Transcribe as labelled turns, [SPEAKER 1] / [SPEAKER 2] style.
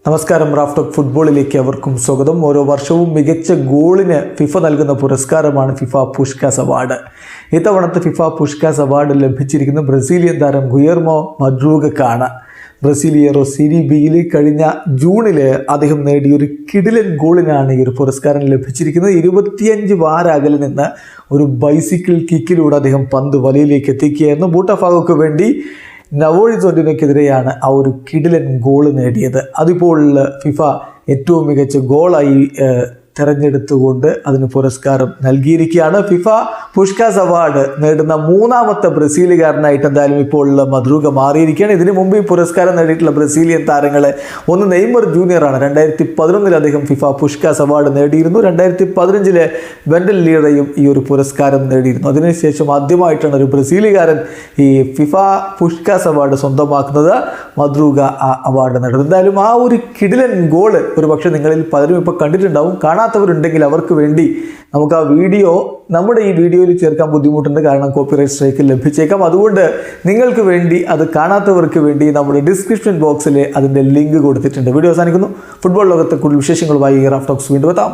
[SPEAKER 1] നമസ്കാരം. Raf talk ഫുട്ബോളിലേക്ക് അവർക്കും സ്വാഗതം. ഓരോ വർഷവും മികച്ച ഗോളിന് ഫിഫ നൽകുന്ന പുരസ്കാരമാണ് ഫിഫ പുഷ്കാസ് അവാർഡ്. ഇത്തവണത്തെ ഫിഫ പുഷ്കാസ് അവാർഡ് ലഭിച്ചിരിക്കുന്ന ബ്രസീലിയൻ താരം ഗുയർമോ മഡ്രൂഗക്കാണ്. ബ്രസീലിയറോ സിരി ബിയിൽ കഴിഞ്ഞ ജൂണിൽ അദ്ദേഹം നേടിയ ഒരു കിടിലൻ ഗോളിനാണ് ഈ ഒരു പുരസ്കാരം ലഭിച്ചിരിക്കുന്നത്. 25 വാര അകലിൽ നിന്ന് ഒരു ബൈസിക്കിൾ കിക്കിലൂടെ അദ്ദേഹം പന്ത് വലയിലേക്ക് എത്തിക്കുകയായിരുന്നു. ബൂട്ടഫാഗോക്ക് വേണ്ടി നവോഴിസോണ്ടിനെതിരെയാണ് ആ ഒരു കിടിലൻ ഗോൾ നേടിയത്. അതിപ്പോൾ ഫിഫ ഏറ്റവും മികച്ച ഗോളായി തെരഞ്ഞെടുത്തുകൊണ്ട് അതിന് പുരസ്കാരം നൽകിയിരിക്കുകയാണ്. ഫിഫ പുഷ്കാസ് അവാർഡ് നേടുന്ന മൂന്നാമത്തെ ബ്രസീലുകാരനായിട്ട് എന്തായാലും ഇപ്പോൾ മദ്രൂഗ മാറിയിരിക്കുകയാണ്. ഇതിനു മുമ്പ് ഈ പുരസ്കാരം നേടിയിട്ടുള്ള ബ്രസീലിയൻ താരങ്ങളെ ഒന്ന് നെയ്മർ ജൂനിയറാണ്. 2011 അദ്ദേഹം ഫിഫ പുഷ്കാസ് അവാർഡ് നേടിയിരുന്നു. 2015 വെൻഡൽ ലീറയും ഈ ഒരു പുരസ്കാരം നേടിയിരുന്നു. അതിനുശേഷം ആദ്യമായിട്ടാണ് ഒരു ബ്രസീലുകാരൻ ഈ ഫിഫ പുഷ്കാസ് അവാർഡ് സ്വന്തമാക്കുന്നത്. മദ്രൂഗ ആ അവാർഡ് നേടുന്നത്. എന്തായാലും ആ ഒരു കിടിലൻ ഗോള് ഒരു പക്ഷേ നിങ്ങളിൽ പലരും ഇപ്പോൾ കണ്ടിട്ടുണ്ടാവും. കാണാത്തവരുണ്ടെങ്കിൽ അവർക്ക് വേണ്ടി നമുക്ക് ആ വീഡിയോ നമ്മുടെ ഈ വീഡിയോയിൽ ചേർക്കാൻ ബുദ്ധിമുട്ടുണ്ട്. കാരണം കോപ്പിറൈറ്റ് സ്ട്രൈക്ക് ലഭിച്ചേക്കാം. അതുകൊണ്ട് നിങ്ങൾക്ക് വേണ്ടി, അത് കാണാത്തവർക്ക് വേണ്ടി നമ്മുടെ ഡിസ്ക്രിപ്ഷൻ ബോക്സിൽ അതിൻ്റെ ലിങ്ക് കൊടുത്തിട്ടുണ്ട്. വീഡിയോ അവസാനിക്കുന്നു. ഫുട്ബോൾ ലോകത്തെ കൂടുതൽ വിശേഷങ്ങളുമായി റാഫ് ടോക്സ് വീണ്ടും എത്താം.